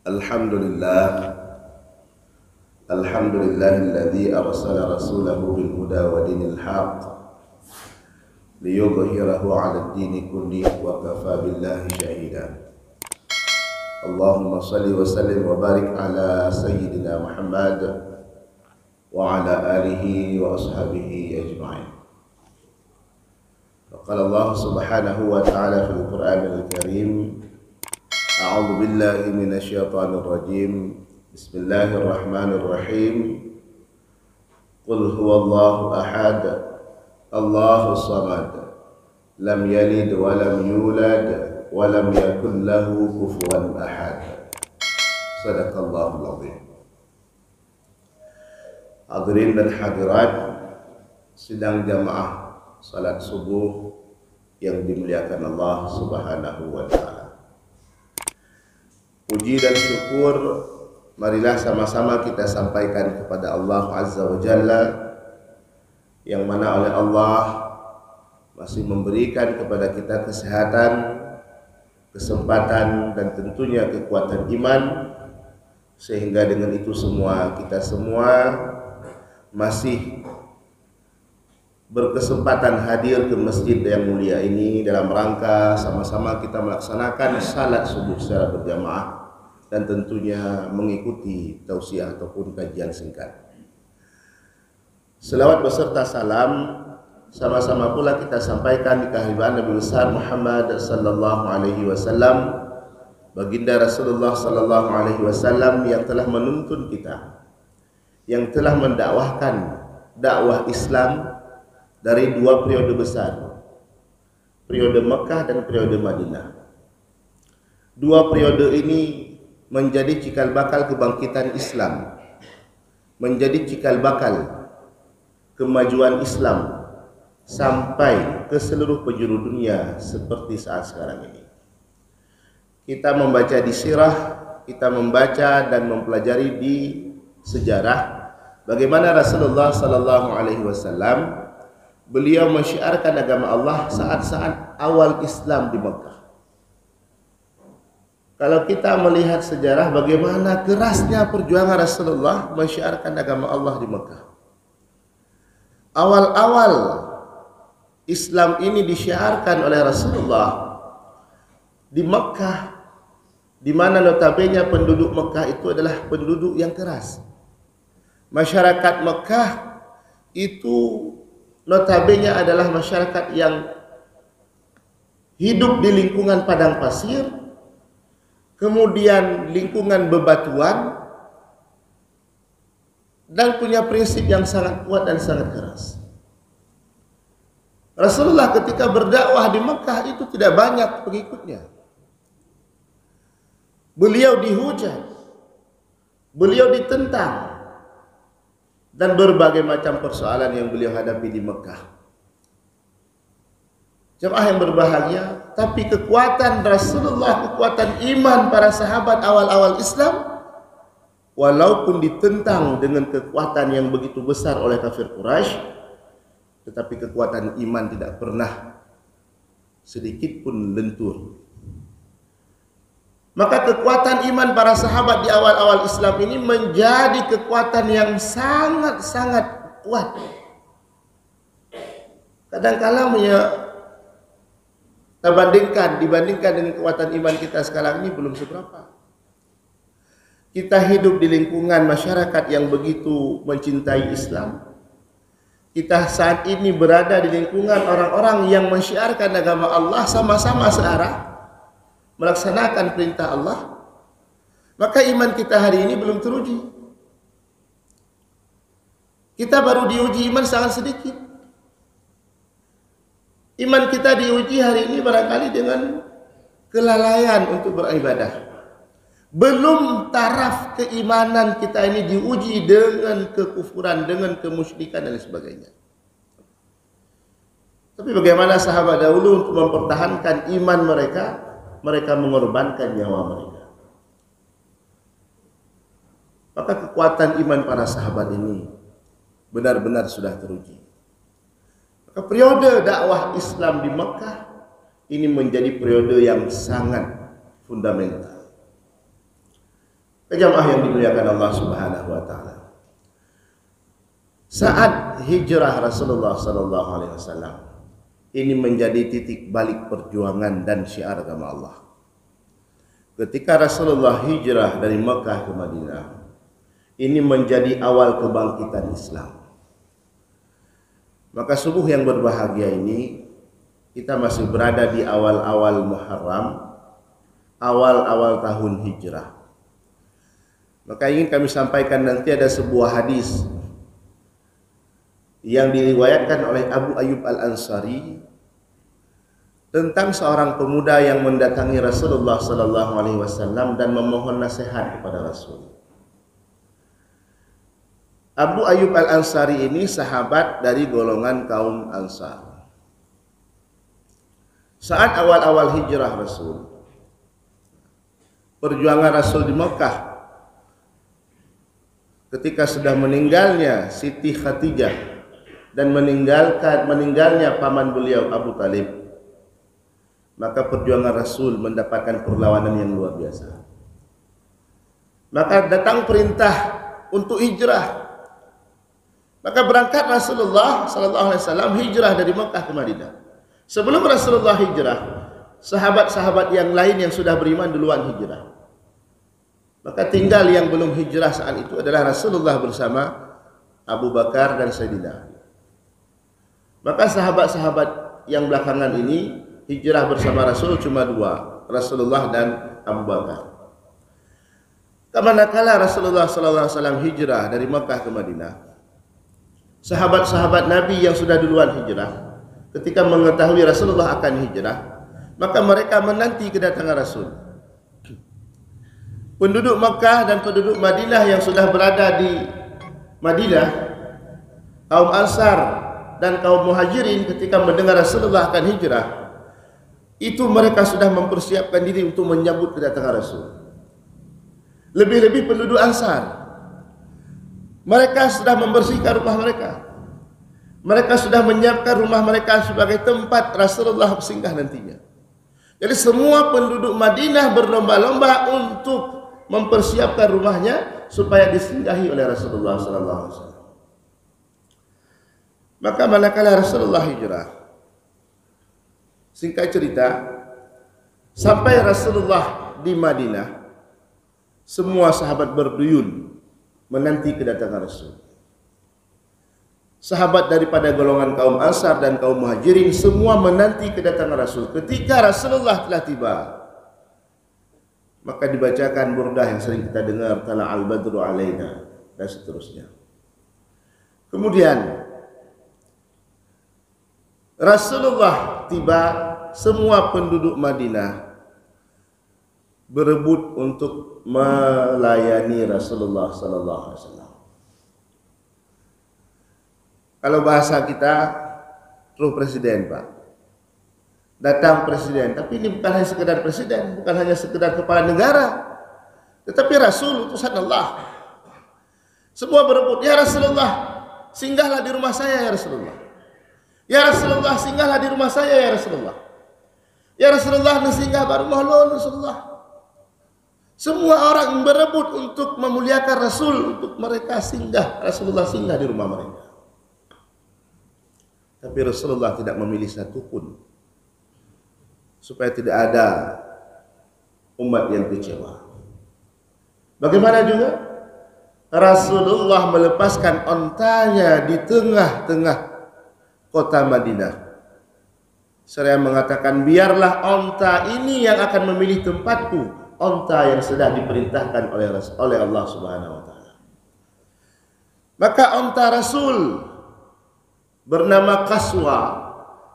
Alhamdulillah, alhamdulillahilladzi arsala rasulahu bil huda wa dinil haqq liyudhhirahu 'ala ad-dini kullihi wa kafa billahi shahida. Allahumma shalli wa sallim wa barik ala sayyidina Muhammad wa ala alihi wa ashabihi ajma'in. Qala Allah subhanahu wa ta'ala fil Qur'anil Karim, A'udzu billahi minasyaitonir rajim. Bismillahirrahmanirrahim. Qul huwallahu ahad, Allahus samad, lam yalid wa lam yulad wa lam yakul lahu kufuwan ahad. Shadaqallahul azim. Hadirin dan hadirat sidang jamaah salat subuh yang dimuliakan Allah Subhanahu wa ta'ala. Puji dan syukur marilah sama-sama kita sampaikan kepada Allah Azza wa Jalla, yang mana oleh Allah masih memberikan kepada kita kesehatan, kesempatan, dan tentunya kekuatan iman, sehingga dengan itu semua kita semua masih berkesempatan hadir ke masjid yang mulia ini dalam rangka sama-sama kita melaksanakan salat subuh secara berjamaah dan tentunya mengikuti tausiah ataupun kajian singkat. Selawat beserta salam sama-sama pula kita sampaikan di kehadiran Nabi besar Muhammad sallallahu alaihi wasallam, baginda Rasulullah sallallahu alaihi wasallam yang telah menuntun kita, yang telah mendakwahkan dakwah Islam dari dua periode besar, periode Mekah dan periode Madinah. Dua periode ini menjadi cikal bakal kebangkitan Islam, menjadi cikal bakal kemajuan Islam sampai ke seluruh penjuru dunia seperti saat sekarang ini. Kita membaca di sirah, kita membaca dan mempelajari di sejarah bagaimana Rasulullah sallallahu alaihi wasallam beliau mensyiarkan agama Allah saat-saat awal Islam di Mekah. Kalau kita melihat sejarah bagaimana kerasnya perjuangan Rasulullah mensyiarkan agama Allah di Mekah. Awal-awal Islam ini disyiarkan oleh Rasulullah di Mekah, di mana notabene penduduk Mekah itu adalah penduduk yang keras. Masyarakat Mekah itu notabene adalah masyarakat yang hidup di lingkungan padang pasir, kemudian lingkungan bebatuan, dan punya prinsip yang sangat kuat dan sangat keras. Rasulullah ketika berdakwah di Mekah itu tidak banyak pengikutnya. Beliau dihujat, beliau ditentang, dan berbagai macam persoalan yang beliau hadapi di Mekah. Jemaah yang berbahagia, tapi kekuatan Rasulullah, kekuatan iman para sahabat awal-awal Islam, walaupun ditentang dengan kekuatan yang begitu besar oleh kafir Quraisy, tetapi kekuatan iman tidak pernah sedikit pun lentur. Maka kekuatan iman para sahabat di awal-awal Islam ini menjadi kekuatan yang sangat-sangat kuat. Kadang-kala dibandingkan dengan kekuatan iman kita sekarang ini belum seberapa. Kita hidup di lingkungan masyarakat yang begitu mencintai Islam. Kita saat ini berada di lingkungan orang-orang yang mensyiarkan agama Allah sama-sama searah, melaksanakan perintah Allah. Maka iman kita hari ini belum teruji. Kita baru diuji iman sangat sedikit. Iman kita diuji hari ini barangkali dengan kelalaian untuk beribadah. Belum taraf keimanan kita ini diuji dengan kekufuran, dengan kemusyrikan dan sebagainya. Tapi bagaimana sahabat dahulu untuk mempertahankan iman mereka? Mereka mengorbankan nyawa mereka. Maka kekuatan iman para sahabat ini benar-benar sudah teruji. Maka periode dakwah Islam di Mekah ini menjadi periode yang sangat fundamental. Jamaah yang dimuliakan Allah Subhanahu wa taala. Saat hijrah Rasulullah sallallahu alaihi wasallam ini menjadi titik balik perjuangan dan syiar agama Allah. Ketika Rasulullah hijrah dari Mekah ke Madinah, ini menjadi awal kebangkitan Islam. Maka subuh yang berbahagia ini, kita masih berada di awal-awal Muharram, awal-awal tahun hijrah. Maka ingin kami sampaikan, nanti ada sebuah hadis yang diriwayatkan oleh Abu Ayyub Al-Ansari tentang seorang pemuda yang mendatangi Rasulullah sallallahu alaihi wasallam dan memohon nasihat kepada Rasul. Abu Ayyub Al-Ansari ini sahabat dari golongan kaum Ansar. Saat awal-awal hijrah Rasul, perjuangan Rasul di Mekah, ketika sudah meninggalnya Siti Khadijah dan meninggalnya paman beliau Abu Talib, maka perjuangan Rasul mendapatkan perlawanan yang luar biasa. Maka datang perintah untuk hijrah. Maka berangkat Rasulullah sallallahu alaihi wasallam hijrah dari Mekah ke Madinah. Sebelum Rasulullah hijrah, sahabat-sahabat yang lain yang sudah beriman duluan hijrah. Maka tinggal yang belum hijrah saat itu adalah Rasulullah bersama Abu Bakar dan Sayyidina. Maka sahabat-sahabat yang belakangan ini hijrah bersama Rasul cuma dua, Rasulullah dan Abu Bakar. Manakala Rasulullah sallallahu alaihi wasallam hijrah dari Mekah ke Madinah, sahabat-sahabat Nabi yang sudah duluan hijrah, ketika mengetahui Rasulullah akan hijrah, maka mereka menanti kedatangan Rasul. Penduduk Mekah dan penduduk Madinah yang sudah berada di Madinah, kaum Ansar dan kaum Muhajirin, ketika mendengar Rasulullah akan hijrah, itu mereka sudah mempersiapkan diri untuk menyambut kedatangan Rasul. Lebih-lebih penduduk Ansar, mereka sudah membersihkan rumah mereka. Mereka sudah menyiapkan rumah mereka sebagai tempat Rasulullah singgah nantinya. Jadi semua penduduk Madinah berlomba-lomba untuk mempersiapkan rumahnya supaya disinggahi oleh Rasulullah sallallahu alaihi wasallam. Maka manakala Rasulullah hijrah, singkat cerita, sampai Rasulullah di Madinah, semua sahabat berduyun menanti kedatangan Rasul. Sahabat daripada golongan kaum Ansar dan kaum Muhajirin semua menanti kedatangan Rasul. Ketika Rasulullah telah tiba, maka dibacakan burdah yang sering kita dengar, Tala'al Badru Alaina, dan seterusnya. Kemudian Rasulullah tiba, semua penduduk Madinah berebut untuk melayani Rasulullah sallallahu alaihi wasallam. Kalau bahasa kita, roh presiden, Pak. Datang presiden, tapi ini bukan hanya sekedar presiden, bukan hanya sekedar kepala negara, tetapi Rasul, utusan Allah. Semua berebut, ya Rasulullah, singgahlah di rumah saya ya Rasulullah. Ya Rasulullah, singgahlah di rumah saya ya Rasulullah. Ya Rasulullah, singgah baru mahlo Rasulullah. Semua orang berebut untuk memuliakan Rasul, untuk mereka singgah, Rasulullah singgah di rumah mereka. Tapi Rasulullah tidak memilih satu pun, supaya tidak ada umat yang kecewa. Bagaimana juga Rasulullah melepaskan ontanya di tengah-tengah kota Madinah. Saya mengatakan, biarlah onta ini yang akan memilih tempatku, onta yang sudah diperintahkan oleh Allah Subhanahu wa taala. Maka onta Rasul bernama Qaswa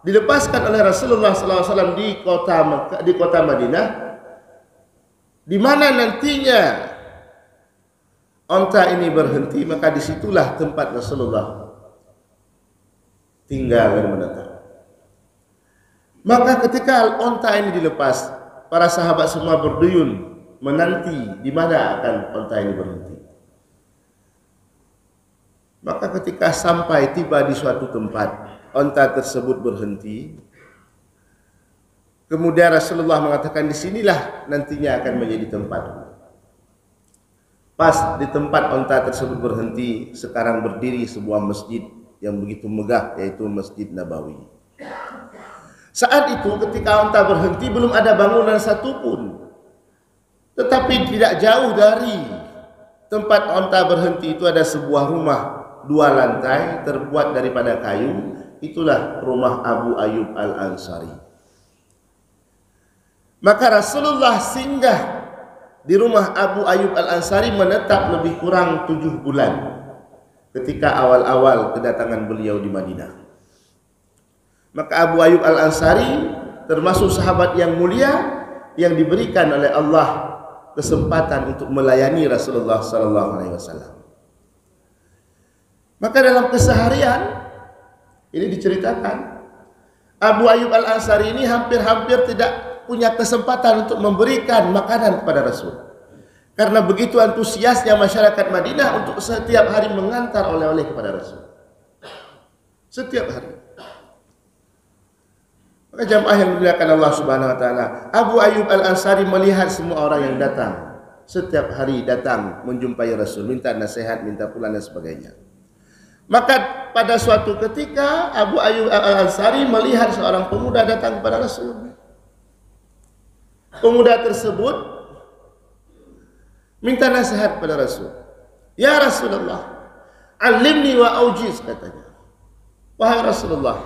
dilepaskan oleh Rasulullah SAW di kota Madinah, di mana nantinya onta ini berhenti. Maka disitulah tempat Rasulullah tinggal dan menetap. Maka ketika onta ini dilepas, para sahabat semua berduyun menanti di mana akan onta ini berhenti. Maka ketika sampai tiba di suatu tempat, onta tersebut berhenti. Kemudian Rasulullah mengatakan, disinilah nantinya akan menjadi tempat. Pas di tempat onta tersebut berhenti, sekarang berdiri sebuah masjid yang begitu megah, yaitu Masjid Nabawi. Saat itu ketika onta berhenti belum ada bangunan satupun, tetapi tidak jauh dari tempat onta berhenti itu ada sebuah rumah 2 lantai terbuat daripada kayu. Itulah rumah Abu Ayyub Al-Ansari. Maka Rasulullah singgah di rumah Abu Ayyub Al-Ansari menetap lebih kurang 7 bulan ketika awal-awal kedatangan beliau di Madinah. Maka Abu Ayyub Al-Ansari termasuk sahabat yang mulia yang diberikan oleh Allah kesempatan untuk melayani Rasulullah sallallahu alaihi wasallam. Maka dalam keseharian ini diceritakan Abu Ayyub Al-Ansari ini hampir-hampir tidak punya kesempatan untuk memberikan makanan kepada Rasul. Karena begitu antusiasnya masyarakat Madinah untuk setiap hari mengantar oleh-oleh kepada Rasul. Setiap hari. Maka jamaah yang dimuliakan Allah Subhanahu wa taala, Abu Ayyub Al-Ansari melihat semua orang yang datang, setiap hari datang menjumpai Rasul, minta nasihat, minta pula dan sebagainya. Maka pada suatu ketika Abu Ayyub Al-Ansari melihat seorang pemuda datang kepada Rasul. Pemuda tersebut minta nasihat kepada Rasul. Ya Rasulullah, alimni wa aujiz, katanya. Wahai Rasulullah,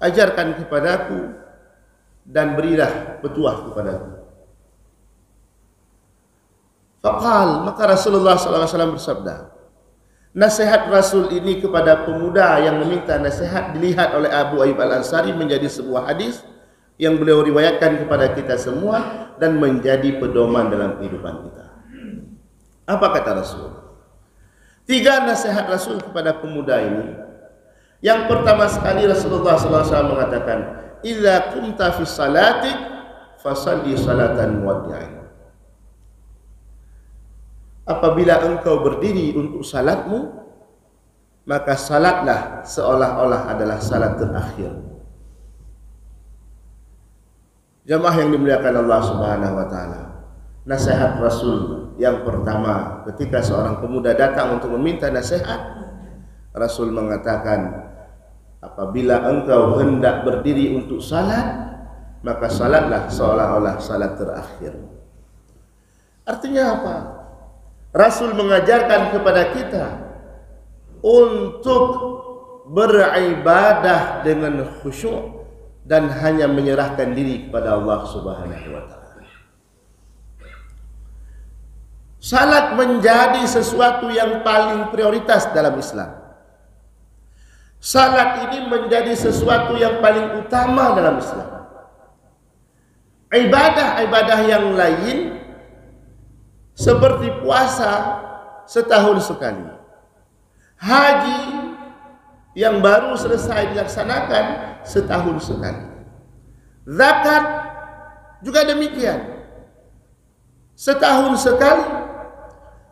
ajarkan kepadaku dan berilah petuah kepadaku. Faqal, maka Rasulullah SAW bersabda. Nasihat Rasul ini kepada pemuda yang meminta nasihat dilihat oleh Abu Ayyub Al-Ansari menjadi sebuah hadis yang beliau riwayatkan kepada kita semua dan menjadi pedoman dalam kehidupan kita. Apa kata Rasul? 3 nasihat Rasul kepada pemuda ini. Yang pertama sekali Rasulullah SAW mengatakan, "Idza qumta fi salatik fasalli salatan muwaddi'in." Apabila engkau berdiri untuk salatmu, maka salatlah seolah-olah adalah salat terakhir. Jamaah yang dimuliakan Allah Subhanahu wa taala. Nasihat Rasul yang pertama ketika seorang pemuda datang untuk meminta nasihat, Rasul mengatakan, apabila engkau hendak berdiri untuk salat, maka salatlah seolah-olah salat terakhir. Artinya apa? Rasul mengajarkan kepada kita untuk beribadah dengan khusyuk dan hanya menyerahkan diri kepada Allah Subhanahu wa taala. Salat menjadi sesuatu yang paling prioritas dalam Islam. Salat ini menjadi sesuatu yang paling utama dalam Islam. Ibadah-ibadah yang lain seperti puasa setahun sekali, haji yang baru selesai dilaksanakan setahun sekali, zakat juga demikian setahun sekali.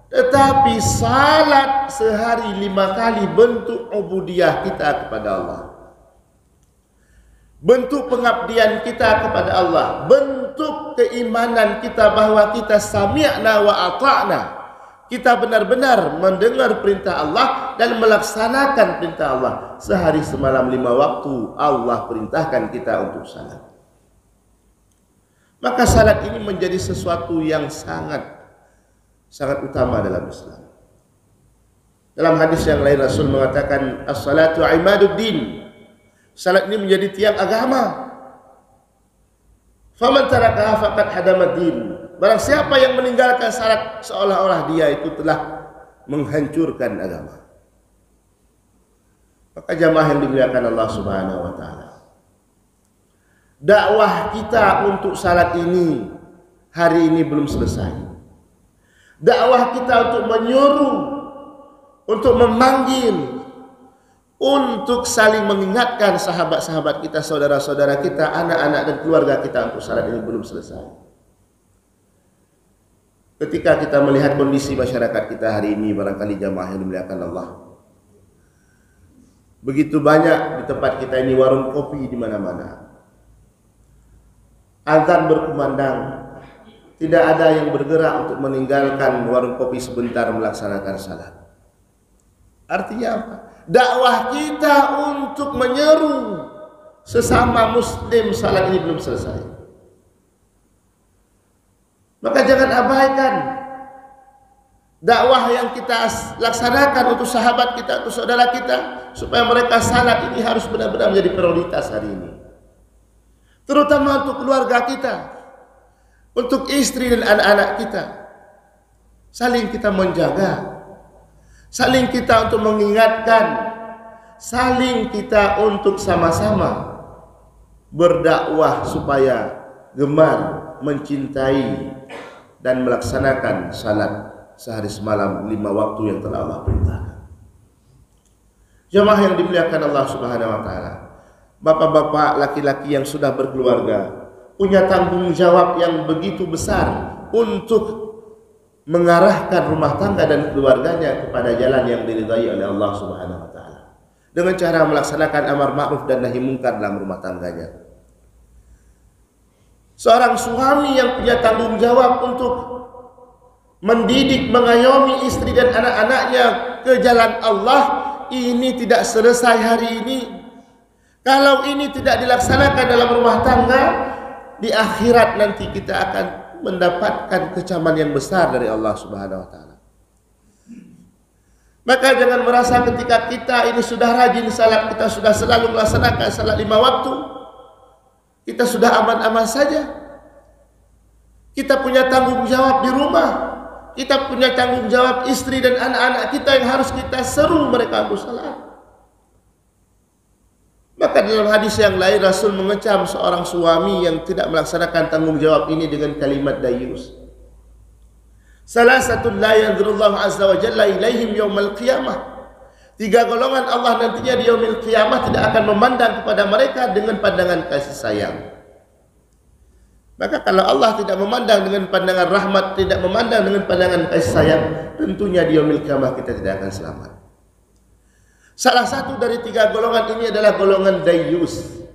Tetapi salat sehari 5 kali bentuk ubudiyah kita kepada Allah, bentuk pengabdian kita kepada Allah, bentuk keimanan kita bahwa kita sami'na wa ata'na, kita benar-benar mendengar perintah Allah dan melaksanakan perintah Allah. Sehari semalam 5 waktu Allah perintahkan kita untuk salat. Maka salat ini menjadi sesuatu yang sangat utama dalam Islam. Dalam hadis yang lain Rasul mengatakan, as-salatu imaduddin. Salat ini menjadi tiang agama. Faman tarakaha faqad hadamaddin. Barang siapa yang meninggalkan salat seolah-olah dia itu telah menghancurkan agama. Maka jamaah yang dimuliakan Allah Subhanahu wa taala, dakwah kita untuk salat ini hari ini belum selesai. Dakwah kita untuk menyuruh, untuk memanggil, untuk saling mengingatkan sahabat-sahabat kita, saudara-saudara kita, anak-anak dan keluarga kita untuk salat ini belum selesai. Ketika kita melihat kondisi masyarakat kita hari ini, barangkali jamaah yang dimuliakan Allah, begitu banyak di tempat kita ini warung kopi di mana-mana. Azan berkumandang, tidak ada yang bergerak untuk meninggalkan warung kopi sebentar melaksanakan salat. Artinya apa? Dakwah kita untuk menyeru sesama muslim salat ini belum selesai. Maka jangan abaikan dakwah yang kita laksanakan untuk sahabat kita, untuk saudara kita, supaya mereka salat ini harus benar-benar menjadi prioritas hari ini. Terutama untuk keluarga kita, untuk istri dan anak-anak kita. Saling kita menjaga, saling kita untuk mengingatkan, saling kita untuk sama-sama berdakwah supaya gemar mencintai dan melaksanakan salat sehari semalam 5 waktu yang telah Allah perintahkan. Jemaah yang dimuliakan Allah Subhanahu wa taala, bapak-bapak laki-laki yang sudah berkeluarga punya tanggung jawab yang begitu besar untuk mengarahkan rumah tangga dan keluarganya kepada jalan yang diridhai oleh Allah Subhanahu wa taala dengan cara melaksanakan amar ma'ruf dan nahi munkar dalam rumah tangganya. Seorang suami yang punya tanggung jawab untuk mendidik, mengayomi istri dan anak-anaknya ke jalan Allah, ini tidak selesai hari ini. Kalau ini tidak dilaksanakan dalam rumah tangga, di akhirat nanti kita akan mendapatkan kecaman yang besar dari Allah Subhanahu wa taala. Maka jangan merasa ketika kita ini sudah rajin salat, kita sudah selalu melaksanakan salat 5 waktu, kita sudah aman-aman saja. Kita punya tanggung jawab di rumah, kita punya tanggung jawab istri dan anak-anak kita yang harus kita seru mereka untuk salat. Maka dalam hadis yang lain Rasul mengecam seorang suami yang tidak melaksanakan tanggung jawab ini dengan kalimat dayus. Salasatul la yanzurullahu azza wa jalla ilaihim yaumal qiyamah. 3 golongan Allah nantinya di yaumil qiyamah tidak akan memandang kepada mereka dengan pandangan kasih sayang. Maka kalau Allah tidak memandang dengan pandangan rahmat, tidak memandang dengan pandangan kasih sayang, tentunya di yaumil qiyamah kita tidak akan selamat. Salah satu dari 3 golongan ini adalah golongan dayus.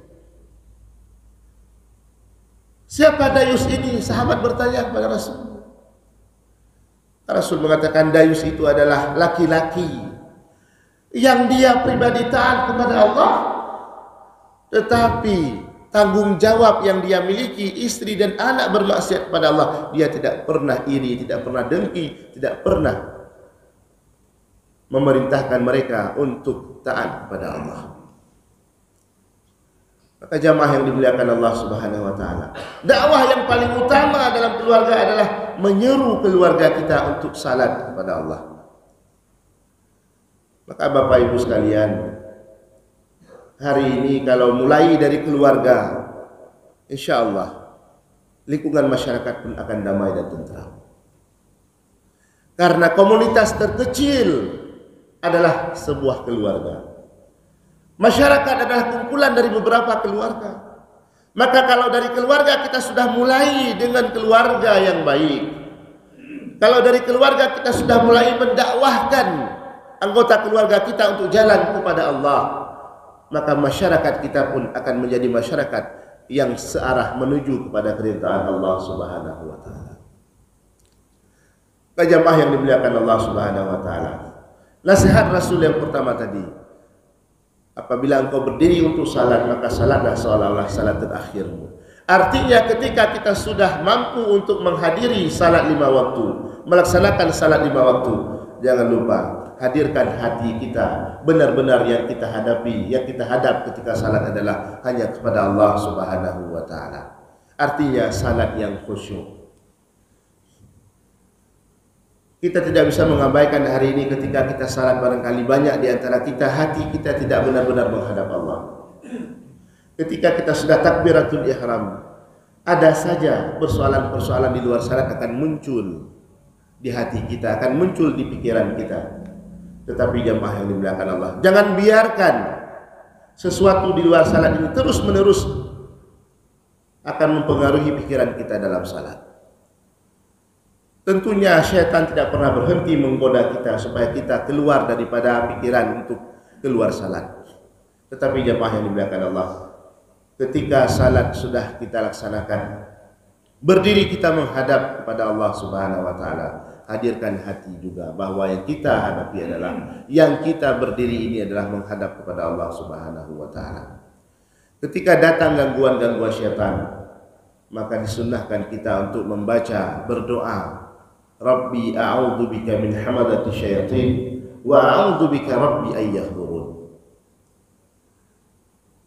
Siapa dayus ini? Sahabat bertanya kepada Rasul. Rasul mengatakan dayus itu adalah laki-laki yang dia pribadi taat kepada Allah, tetapi tanggung jawab yang dia miliki, istri dan anak bermaksiat kepada Allah, dia tidak pernah iri, tidak pernah dengki, tidak pernah memerintahkan mereka untuk taat kepada Allah. Maka jamaah yang dimuliakan Allah Subhanahu wa taala, dakwah yang paling utama dalam keluarga adalah menyeru keluarga kita untuk salat kepada Allah. Maka Bapak Ibu sekalian, hari ini kalau mulai dari keluarga, insya Allah lingkungan masyarakat pun akan damai dan tentram. Karena komunitas terkecil adalah sebuah keluarga. Masyarakat adalah kumpulan dari beberapa keluarga. Maka kalau dari keluarga kita sudah mulai dengan keluarga yang baik, kalau dari keluarga kita sudah mulai mendakwahkan anggota keluarga kita untuk jalan kepada Allah, maka masyarakat kita pun akan menjadi masyarakat yang searah menuju kepada keridhaan Allah Subhanahu wa taala. Jamaah yang dimuliakan Allah Subhanahu wa taala, nasihat Rasul yang pertama tadi, apabila engkau berdiri untuk salat, maka salatlah seolah-olah salat terakhirmu. Artinya ketika kita sudah mampu untuk menghadiri salat 5 waktu, melaksanakan salat 5 waktu, jangan lupa hadirkan hati kita. Benar-benar yang kita hadapi, yang kita hadap ketika salat adalah hanya kepada Allah Subhanahu wa taala. Artinya salat yang khusyuk. Kita tidak bisa mengabaikan hari ini ketika kita salat, barangkali banyak di antara kita hati kita tidak benar-benar menghadap Allah. Ketika kita sudah takbiratul ihram, ada saja persoalan-persoalan di luar salat akan muncul di hati kita, akan muncul di pikiran kita. Tetapi jamaah yang dimuliakan Allah, jangan biarkan sesuatu di luar salat ini terus-menerus akan mempengaruhi pikiran kita dalam salat. Tentunya syaitan tidak pernah berhenti menggoda kita supaya kita keluar daripada pikiran untuk keluar salat. Tetapi jamaah yang dimuliakan Allah, ketika salat sudah kita laksanakan, Berdiri kita menghadap kepada Allah Subhanahu wa taala. Hadirkan hati juga bahwa yang kita hadapi adalah, yang kita berdiri ini adalah menghadap kepada Allah Subhanahu wa taala. Ketika datang gangguan-gangguan syaitan, maka disunnahkan kita untuk membaca, berdoa, Rabbi a'udzu bika min hamadati syayatin wa a'udzu bika rabbi ay yahdurun.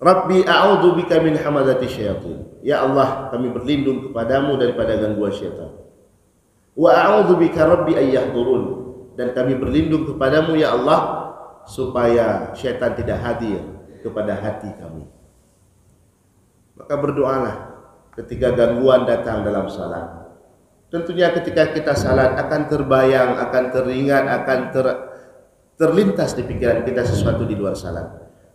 Rabbi a'udzu bika min hamadati syayatin. Ya Allah, kami berlindung kepadamu daripada gangguan syaitan. Wa a'udzu bika rabbi ay yahdurun, dan kami berlindung kepadamu ya Allah supaya syaitan tidak hadir kepada hati kami. Maka berdoalah ketika gangguan datang dalam salat. Tentunya ketika kita salat akan terbayang, akan teringat, akan terlintas di pikiran kita sesuatu di luar salat.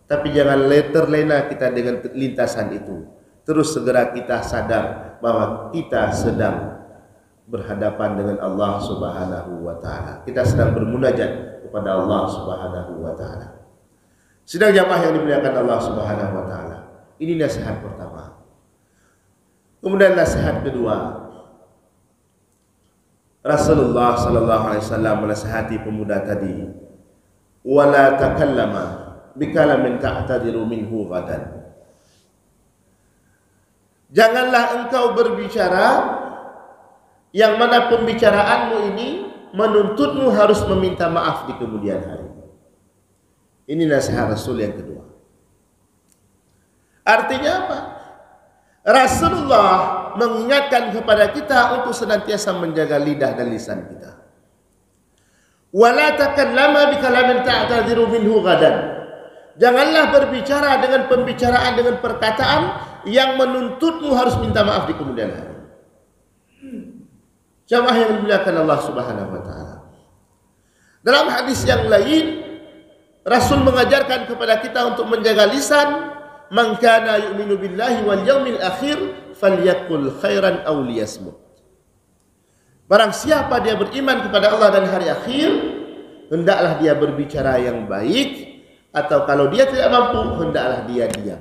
Tapi jangan terlena kita dengan lintasan itu. Terus segera kita sadar bahwa kita sedang berhadapan dengan Allah Subhanahu wa taala. Kita sedang bermunajat kepada Allah Subhanahu wa taala. Sidang jamaah yang dimuliakan Allah Subhanahu wa taala. Ini nasihat pertama. Kemudian nasihat kedua. Rasulullah sallallahu alaihi wasallam menasihati pemuda tadi, "Wala takallama bikalamin ta'tadiru minhu ghadan." Janganlah engkau berbicara yang mana pembicaraanmu ini menuntutmu harus meminta maaf di kemudian hari. Ini nasihat Rasul yang kedua. Artinya apa? Rasulullah mengingatkan kepada kita untuk senantiasa menjaga lidah dan lisan kita. Wala takallama bikalamin ta'tadiru minhu ghadan. Janganlah berbicara dengan pembicaraan, dengan perkataan yang menuntutmu harus minta maaf di kemudian hari. Jamaah yang dimuliakan Allah Subhanahu wa taala. Dalam hadis yang lain, Rasul mengajarkan kepada kita untuk menjaga lisan, "Man kana yu'minu billahi wal yaumil akhir falyaqul khairan aw liyasmut." Barang siapa dia beriman kepada Allah dan hari akhir, hendaklah dia berbicara yang baik, atau kalau dia tidak mampu, hendaklah dia diam.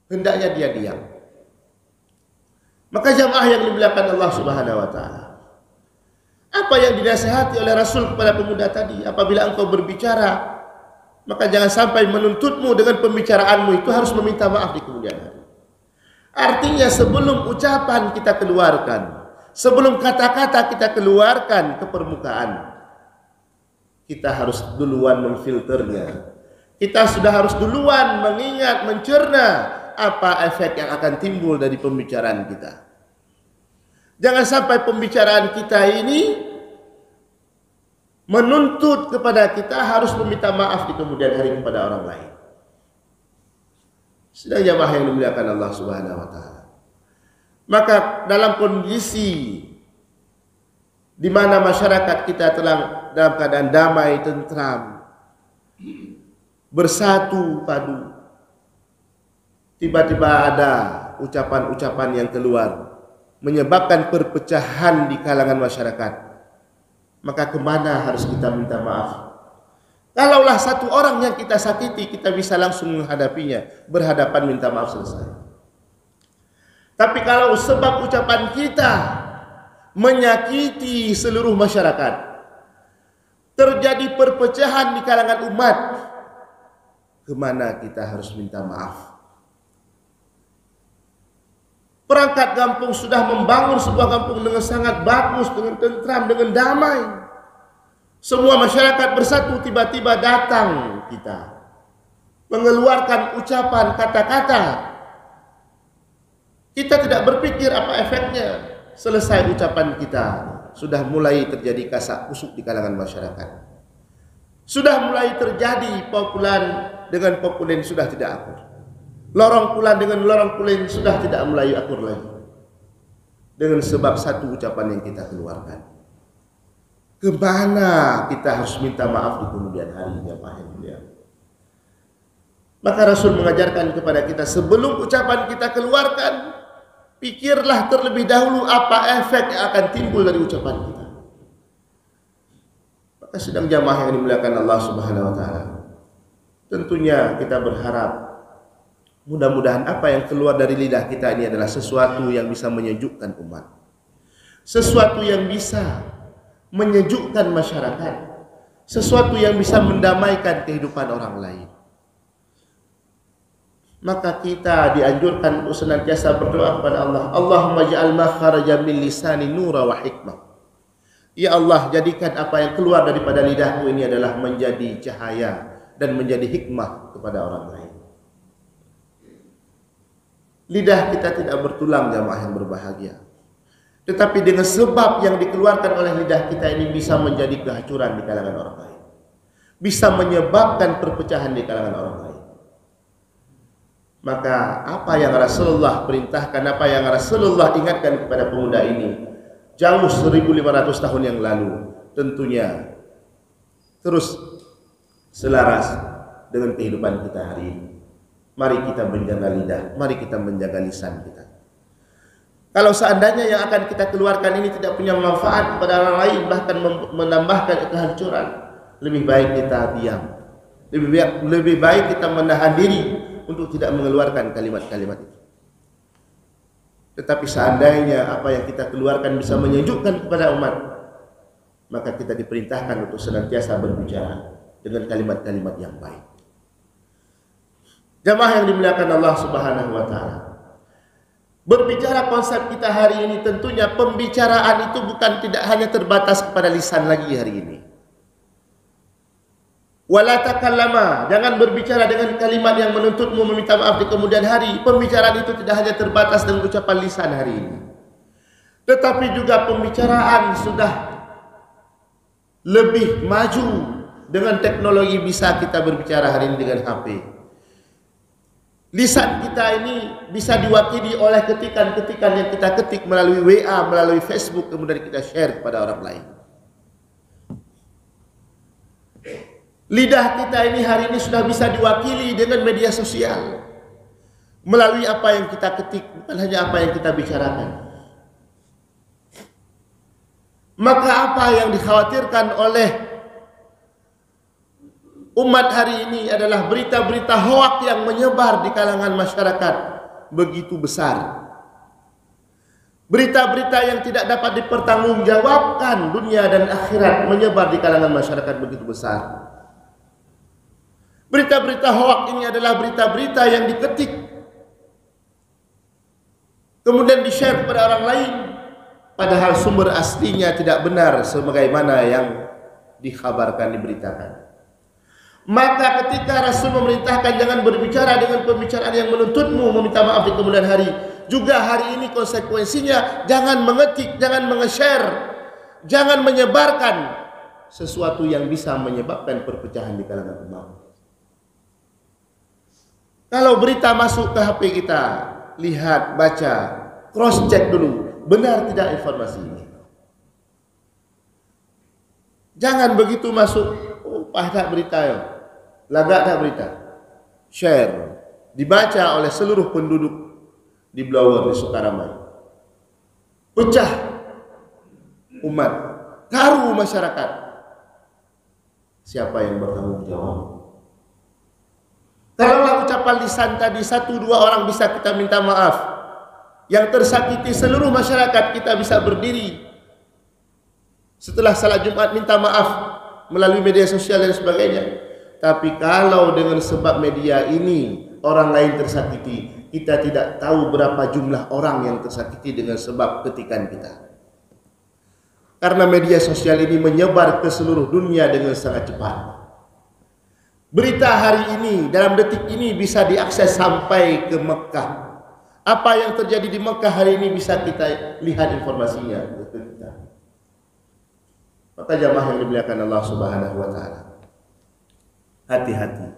Hendaknya dia diam. Maka jamaah yang dimuliakan Allah Subhanahu wa taala, apa yang dinasihati oleh Rasul kepada pemuda tadi? Apabila engkau berbicara, maka jangan sampai menuntutmu dengan pembicaraanmu itu harus meminta maaf di kemudian hari. Artinya sebelum ucapan kita keluarkan, sebelum kata-kata kita keluarkan ke permukaan, kita harus duluan memfilternya. Kita sudah harus duluan mengingat, mencerna apa efek yang akan timbul dari pembicaraan kita. Jangan sampai pembicaraan kita ini menuntut kepada kita harus meminta maaf di kemudian hari kepada orang lain. Sedang jamaah yang dimuliakan Allah Subhanahu wa taala. Maka dalam kondisi di mana masyarakat kita telah dalam keadaan damai, tentram, bersatu padu, tiba-tiba ada ucapan-ucapan yang keluar menyebabkan perpecahan di kalangan masyarakat, maka kemana harus kita minta maaf? Kalaulah satu orang yang kita sakiti, kita bisa langsung menghadapinya, berhadapan minta maaf, selesai. Tapi kalau sebab ucapan kita menyakiti seluruh masyarakat, terjadi perpecahan di kalangan umat, kemana kita harus minta maaf? Perangkat kampung sudah membangun sebuah kampung dengan sangat bagus, dengan tentram, dengan damai. Semua masyarakat bersatu, tiba-tiba datang kita mengeluarkan ucapan, kata-kata. Kita tidak berpikir apa efeknya. Selesai ucapan kita, sudah mulai terjadi kasak kusuk di kalangan masyarakat. Sudah mulai terjadi populan dengan populen sudah tidak akur. Lorong pulan dengan lorong pulen sudah tidak mulai akur lagi, dengan sebab satu ucapan yang kita keluarkan. Kemana kita harus minta maaf di kemudian harinya, Pak Hendriya? Maka Rasul mengajarkan kepada kita, sebelum ucapan kita keluarkan, pikirlah terlebih dahulu apa efek yang akan timbul dari ucapan kita. Maka sedang jamaah yang dimuliakan Allah Subhanahu wa taala, tentunya kita berharap Mudah-mudahan apa yang keluar dari lidah kita ini adalah sesuatu yang bisa menyejukkan umat, sesuatu yang bisa menyejukkan masyarakat, sesuatu yang bisa mendamaikan kehidupan orang lain. Maka kita dianjurkan untuk senantiasa berdoa kepada Allah. Allahumma ja'al makharaja min lisani nura wa hikmah. Ya Allah, jadikan apa yang keluar daripada lidahku ini adalah menjadi cahaya dan menjadi hikmah kepada orang lain. Lidah kita tidak bertulang, jamaah yang berbahagia. Tetapi dengan sebab yang dikeluarkan oleh lidah kita ini bisa menjadi kehancuran di kalangan orang lain, bisa menyebabkan perpecahan di kalangan orang lain. Maka apa yang Rasulullah perintahkan, apa yang Rasulullah ingatkan kepada pemuda ini jauh 1500 tahun yang lalu, tentunya terus selaras dengan kehidupan kita hari ini. Mari kita menjaga lidah, mari kita menjaga lisan kita. Kalau seandainya yang akan kita keluarkan ini tidak punya manfaat kepada orang lain, bahkan menambahkan kehancuran, lebih baik kita diam. Lebih baik kita menahan diri untuk tidak mengeluarkan kalimat-kalimat itu. Tetapi seandainya apa yang kita keluarkan bisa menyejukkan kepada umat, maka kita diperintahkan untuk senantiasa berbicara dengan kalimat-kalimat yang baik. Jamaah yang dimuliakan Allah Subhanahu wa taala. Berbicara konsep kita hari ini, tentunya pembicaraan itu bukan tidak hanya terbatas kepada lisan lagi hari ini. Wala takallama, jangan berbicara dengan kalimat yang menuntutmu meminta maaf di kemudian hari. Pembicaraan itu tidak hanya terbatas dengan ucapan lisan hari ini, tetapi juga pembicaraan sudah lebih maju. Dengan teknologi bisa kita berbicara hari ini dengan HP. Lisan kita ini bisa diwakili oleh ketikan-ketikan yang kita ketik melalui WA, melalui Facebook, kemudian kita share kepada orang lain. Lidah kita ini hari ini sudah bisa diwakili dengan media sosial, melalui apa yang kita ketik, bukan hanya apa yang kita bicarakan. Maka apa yang dikhawatirkan oleh umat hari ini adalah berita-berita hoak yang menyebar di kalangan masyarakat begitu besar. Berita-berita yang tidak dapat dipertanggungjawabkan dunia dan akhirat menyebar di kalangan masyarakat begitu besar. Berita-berita hoak ini adalah berita-berita yang diketik, kemudian di-share kepada orang lain, padahal sumber aslinya tidak benar sebagaimana yang dikhabarkan, diberitakan. Maka ketika Rasul memerintahkan jangan berbicara dengan pembicaraan yang menuntutmu meminta maaf di kemudian hari, juga hari ini konsekuensinya jangan mengetik, jangan menge-share, jangan menyebarkan sesuatu yang bisa menyebabkan perpecahan di kalangan umat. Kalau berita masuk ke HP kita, lihat, baca, cross check dulu, benar tidak informasi ini. Jangan begitu masuk, oh padah berita ya. Lagak tak berita, share, dibaca oleh seluruh penduduk di Blower, di Sukaramai, pecah umat, karu masyarakat. Siapa yang bertanggung jawab? Kalaulah ucapan lisan tadi 1-2 orang bisa kita minta maaf, yang tersakiti seluruh masyarakat kita bisa berdiri setelah salat Jumat minta maaf melalui media sosial dan sebagainya. Tapi kalau dengan sebab media ini orang lain tersakiti, kita tidak tahu berapa jumlah orang yang tersakiti dengan sebab ketikan kita. Karena media sosial ini menyebar ke seluruh dunia dengan sangat cepat. Berita hari ini, dalam detik ini bisa diakses sampai ke Mekah. Apa yang terjadi di Mekah hari ini bisa kita lihat informasinya. Maka jamaah yang dimuliakan Allah Subhanahu wa taala, hati-hati.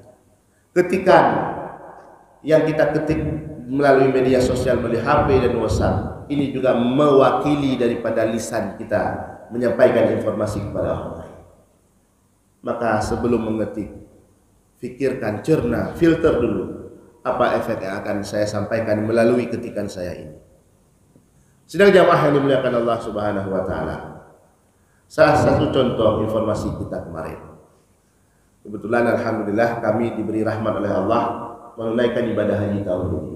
Ketikan yang kita ketik melalui media sosial, melalui HP dan WhatsApp, ini juga mewakili daripada lisan kita menyampaikan informasi kepada orang lain. Maka sebelum mengetik, fikirkan, cerna, filter dulu apa efek yang akan saya sampaikan melalui ketikan saya ini. Sedang jamaah yang dimuliakan Allah Subhanahu wa taala, salah satu contoh informasi kita kemarin, kebetulan alhamdulillah kami diberi rahmat oleh Allah menunaikan ibadah haji tahun ini.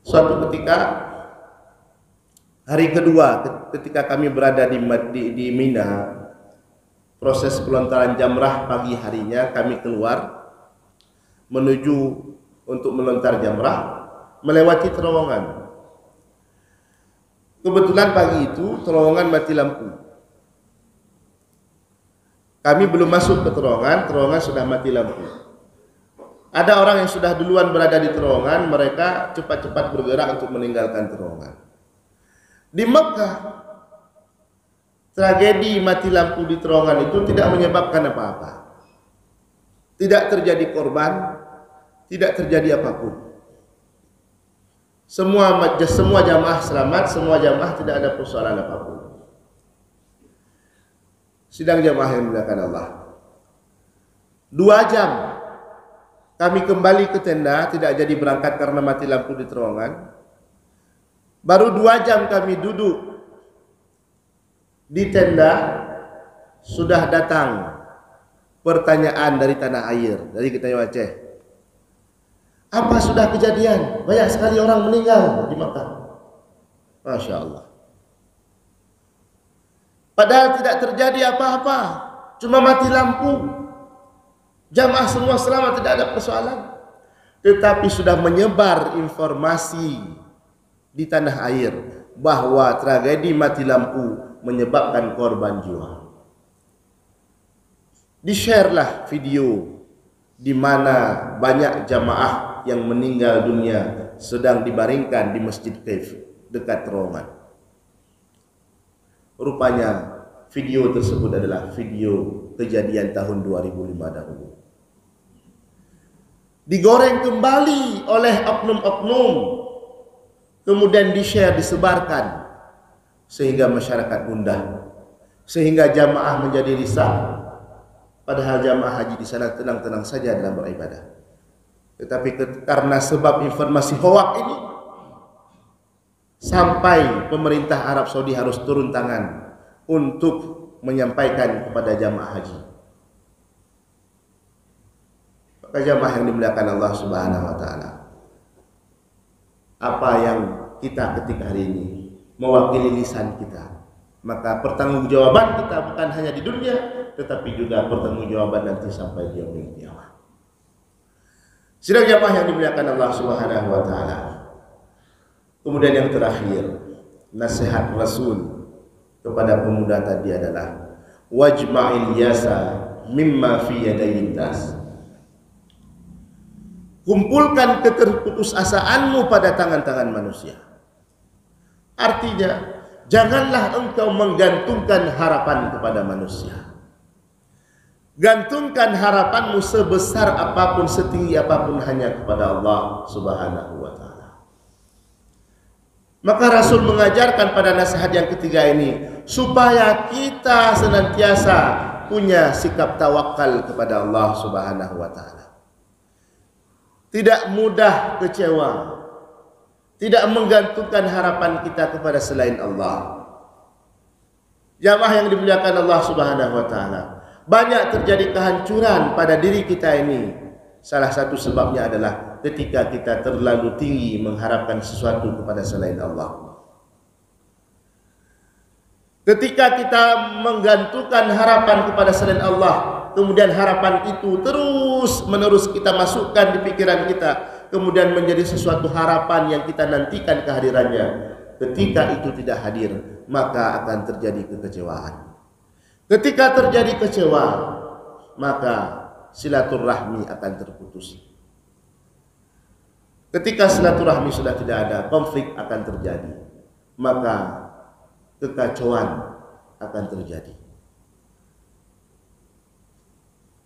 Suatu ketika, hari kedua ketika kami berada di Mina, proses pelontaran jamrah pagi harinya, kami keluar menuju untuk melontar jamrah, melewati terowongan. Kebetulan pagi itu terowongan mati lampu. Kami belum masuk ke terowongan sudah mati lampu. Ada orang yang sudah duluan berada di terowongan, mereka cepat-cepat bergerak untuk meninggalkan terowongan. Di Mekah, tragedi mati lampu di terowongan itu tidak menyebabkan apa-apa. Tidak terjadi korban, tidak terjadi apapun. Semua jamaah selamat, semua jamaah tidak ada persoalan apapun. Sidang jamaah yang dimuliakan Allah. 2 jam kami kembali ke tenda, tidak jadi berangkat karena mati lampu di terowongan. Baru 2 jam kami duduk di tenda, sudah datang pertanyaan dari tanah air, dari kita yang Aceh. Apa sudah kejadian? Banyak sekali orang meninggal di Makkah. Masya Allah. Padahal tidak terjadi apa-apa, cuma mati lampu. Jamaah semua selamat, tidak ada persoalan. Tetapi sudah menyebar informasi di tanah air bahwa tragedi mati lampu menyebabkan korban jiwa. Di-share-lah video di mana banyak jamaah yang meninggal dunia sedang dibaringkan di Masjid Kaif dekat terowongan. Rupanya video tersebut adalah video kejadian tahun 2005 dahulu. Digoreng kembali oleh oknum-oknum, kemudian di-share, disebarkan, sehingga masyarakat gundah, sehingga jamaah menjadi risau. Padahal jamaah haji di sana tenang-tenang saja dalam beribadah. Tetapi karena sebab informasi hoak ini, sampai pemerintah Arab Saudi harus turun tangan untuk menyampaikan kepada jamaah haji. Maka jamaah yang dimuliakan Allah Subhanahu wa taala, apa yang kita ketik hari ini mewakili lisan kita, maka pertanggungjawaban kita bukan hanya di dunia, tetapi juga pertanggungjawaban nanti sampai di yaumil qiyamah. Sidang jamaah yang dimuliakan Allah Subhanahu wa taala. Kemudian yang terakhir, nasihat Rasul kepada pemuda tadi adalah wajma'il yasa mimma fi yadayin nas. Kumpulkan keterputusasaanmu pada tangan-tangan manusia. Artinya, janganlah engkau menggantungkan harapan kepada manusia. Gantungkan harapanmu sebesar apapun, setinggi apapun hanya kepada Allah Subhanahu wa taala. Maka Rasul mengajarkan pada nasihat yang ketiga ini supaya kita senantiasa punya sikap tawakal kepada Allah Subhanahu wa taala. Tidak mudah kecewa, tidak menggantungkan harapan kita kepada selain Allah. Jamaah yang dimuliakan Allah Subhanahu wa taala, banyak terjadi kehancuran pada diri kita ini. Salah satu sebabnya adalah ketika kita terlalu tinggi mengharapkan sesuatu kepada selain Allah. Ketika kita menggantungkan harapan kepada selain Allah, kemudian harapan itu terus menerus kita masukkan di pikiran kita, kemudian menjadi sesuatu harapan yang kita nantikan kehadirannya. Ketika itu tidak hadir, maka akan terjadi kekecewaan. Ketika terjadi kecewa, maka silaturahmi akan terputus. Ketika silaturahmi sudah tidak ada, konflik akan terjadi, maka kekacauan akan terjadi.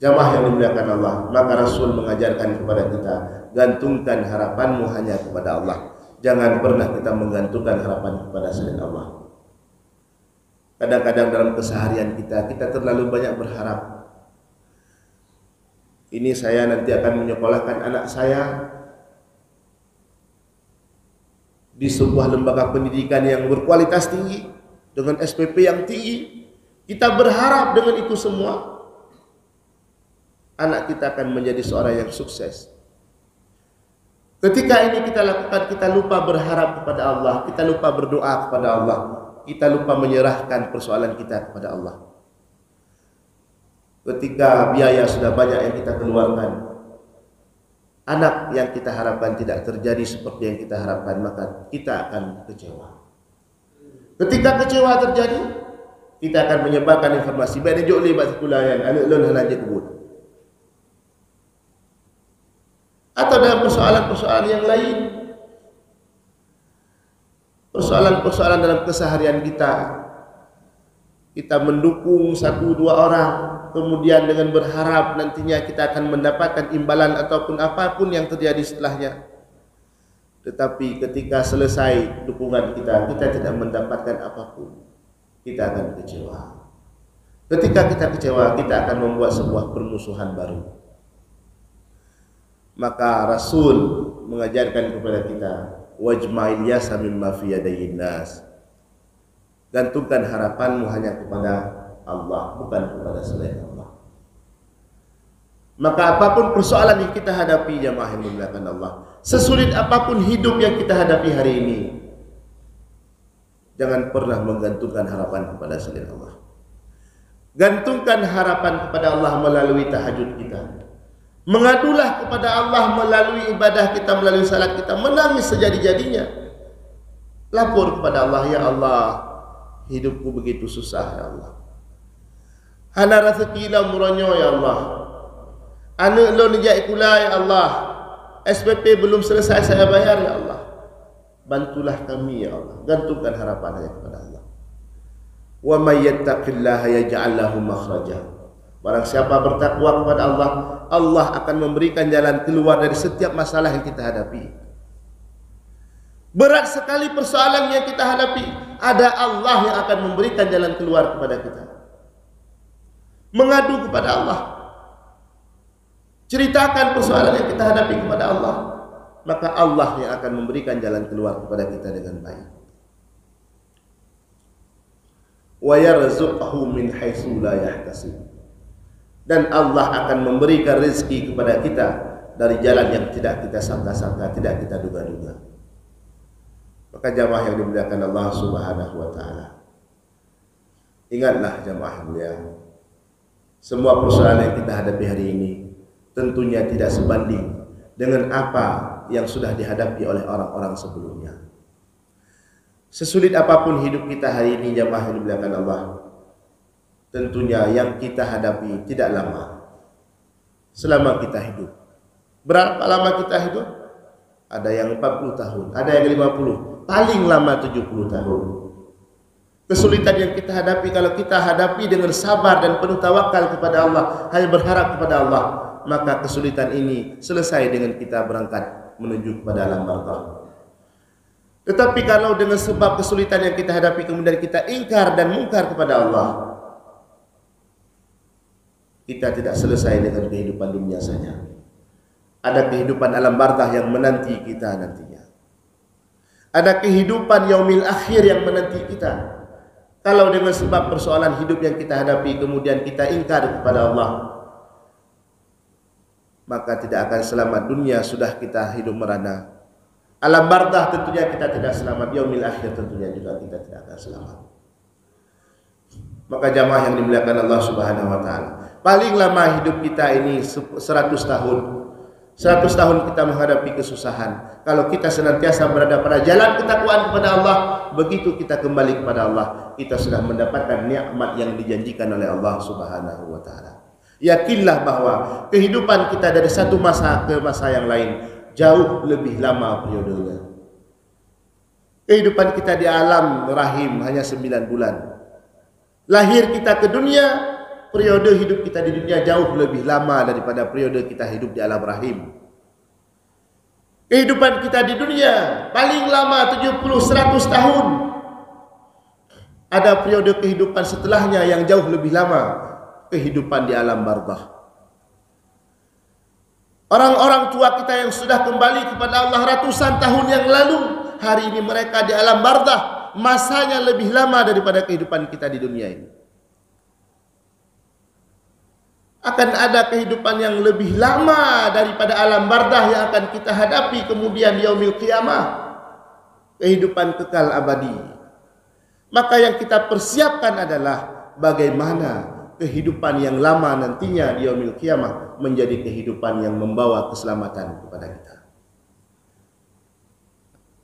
Jamaah yang dimuliakan Allah, maka Rasul mengajarkan kepada kita, gantungkan harapanmu hanya kepada Allah. Jangan pernah kita menggantungkan harapan kepada selain Allah. Kadang-kadang dalam keseharian kita terlalu banyak berharap. Ini saya nanti akan menyekolahkan anak saya di sebuah lembaga pendidikan yang berkualitas tinggi, dengan SPP yang tinggi. Kita berharap dengan itu semua. anak kita akan menjadi seorang yang sukses. Ketika ini kita lakukan, kita lupa berharap kepada Allah, kita lupa berdoa kepada Allah, kita lupa menyerahkan persoalan kita kepada Allah. Ketika biaya sudah banyak yang kita keluarkan, anak yang kita harapkan tidak terjadi seperti yang kita harapkan, maka kita akan kecewa. Ketika kecewa terjadi, kita akan menyebarkan informasi baik jok li bak sekulayan anak lon halaje kebut. Atau dalam persoalan-persoalan yang lain, persoalan-persoalan dalam keseharian kita mendukung satu dua orang, kemudian dengan berharap nantinya kita akan mendapatkan imbalan ataupun apapun yang terjadi setelahnya. Tetapi ketika selesai dukungan kita tidak mendapatkan apapun, kita akan kecewa. Ketika kita kecewa, kita akan membuat sebuah permusuhan baru. Maka Rasul mengajarkan kepada kita, wajma'il yasa mimma fi yadayyin nas. Gantungkan harapanmu hanya kepada Allah, bukan kepada selain Allah. Maka apapun persoalan yang kita hadapi, jamaah yang dimuliakan Allah, sesulit apapun hidup yang kita hadapi hari ini, jangan pernah menggantungkan harapan kepada selain Allah. Gantungkan harapan kepada Allah melalui tahajud kita. Mengadulah kepada Allah melalui ibadah kita, melalui salat kita, menangis sejadi-jadinya. Lapor kepada Allah, ya Allah, hidupku begitu susah ya Allah. Hana rezeki la muronyo ya Allah. Anak lo nijak ikula ya Allah. SPP belum selesai saya bayar ya Allah. Bantulah kami ya Allah. Gantungkan harapan hanya kepada Allah. Wa may yattaqillaha yaj'al lahu makhraja. Barang siapa bertakwa kepada Allah, Allah akan memberikan jalan keluar dari setiap masalah yang kita hadapi. Berat sekali persoalan yang kita hadapi, ada Allah yang akan memberikan jalan keluar kepada kita. Mengadu kepada Allah, ceritakan persoalan yang kita hadapi kepada Allah, maka Allah yang akan memberikan jalan keluar kepada kita dengan baik. Wa yarzuqhu min haitsu la yahtasib. Dan Allah akan memberikan rezeki kepada kita dari jalan yang tidak kita sangka-sangka, tidak kita duga-duga. Maka jamaah yang dimuliakan Allah Subhanahu wa taala, ingatlah jamaah mulia, semua persoalan yang kita hadapi hari ini tentunya tidak sebanding dengan apa yang sudah dihadapi oleh orang-orang sebelumnya. Sesulit apapun hidup kita hari ini jamaah yang dimuliakan Allah, tentunya yang kita hadapi tidak lama. Selama kita hidup, berapa lama kita hidup? Ada yang 40 tahun, ada yang 50, paling lama 70 tahun. Kesulitan yang kita hadapi, kalau kita hadapi dengan sabar dan penuh tawakal kepada Allah, hanya berharap kepada Allah, maka kesulitan ini selesai dengan kita berangkat menuju kepada alam barzakh. Tetapi kalau dengan sebab kesulitan yang kita hadapi kemudian kita ingkar dan mungkar kepada Allah, kita tidak selesai dengan kehidupan dunia saja. Ada kehidupan alam barzakh yang menanti kita nantinya. Ada kehidupan yaumil akhir yang menanti kita. Kalau dengan sebab persoalan hidup yang kita hadapi kemudian kita ingkar kepada Allah, maka tidak akan selamat. Dunia sudah kita hidup merana, alam barzakh tentunya kita tidak selamat, yaumil akhir tentunya juga kita tidak akan selamat. Maka jamaah yang dimuliakan Allah Subhanahu wa taala, paling lama hidup kita ini 100 tahun. 100 tahun kita menghadapi kesusahan. Kalau kita senantiasa berada pada jalan ketakwaan kepada Allah, begitu kita kembali kepada Allah, kita sudah mendapatkan nikmat yang dijanjikan oleh Allah Subhanahu wa taala. Yakinlah bahwa kehidupan kita dari satu masa ke masa yang lain jauh lebih lama periodenya. Kehidupan kita di alam rahim hanya 9 bulan. Lahir kita ke dunia, periode hidup kita di dunia jauh lebih lama daripada periode kita hidup di alam rahim. Kehidupan kita di dunia paling lama 70-100 tahun. Ada periode kehidupan setelahnya yang jauh lebih lama, kehidupan di alam barzakh. Orang-orang tua kita yang sudah kembali kepada Allah ratusan tahun yang lalu, hari ini mereka di alam barzakh, masanya lebih lama daripada kehidupan kita di dunia ini. akan ada kehidupan yang lebih lama daripada alam bardah yang akan kita hadapi kemudian yaumil qiyamah, kehidupan kekal abadi. Maka yang kita persiapkan adalah bagaimana kehidupan yang lama nantinya di yaumil qiyamah menjadi kehidupan yang membawa keselamatan kepada kita.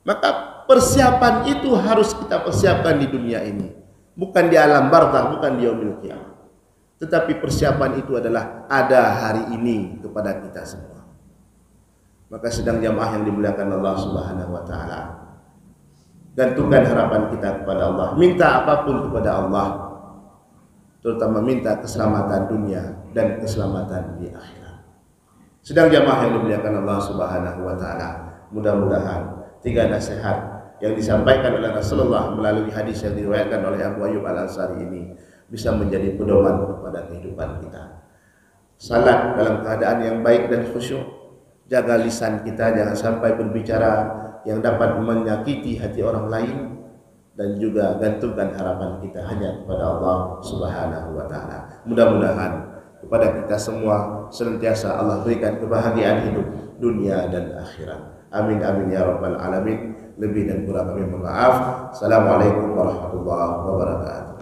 Maka persiapan itu harus kita persiapkan di dunia ini, bukan di alam barzakh, bukan di yaumil qiyamah. Tetapi persiapan itu adalah ada hari ini kepada kita semua. Maka sedang jamaah yang dimuliakan Allah Subhanahu wa taala, gantungkan harapan kita kepada Allah, minta apapun kepada Allah, terutama minta keselamatan dunia dan keselamatan di akhirat. Sedang jamaah yang dimuliakan Allah Subhanahu wa taala, mudah-mudahan 3 nasihat yang disampaikan oleh Rasulullah melalui hadis yang diriwayatkan oleh Abu Ayyub Al-Ansari ini bisa menjadi pedoman kepada kehidupan kita. Salat dalam keadaan yang baik dan khusyuk. Jaga lisan kita, jangan sampai berbicara yang dapat menyakiti hati orang lain, dan juga gantungkan harapan kita hanya kepada Allah Subhanahu wa taala. Mudah-mudahan kepada kita semua senantiasa Allah berikan kebahagiaan hidup dunia dan akhirat. Amin amin ya rabbal alamin. Lebih dan kurang kami mohon maaf. Assalamualaikum warahmatullahi wabarakatuh.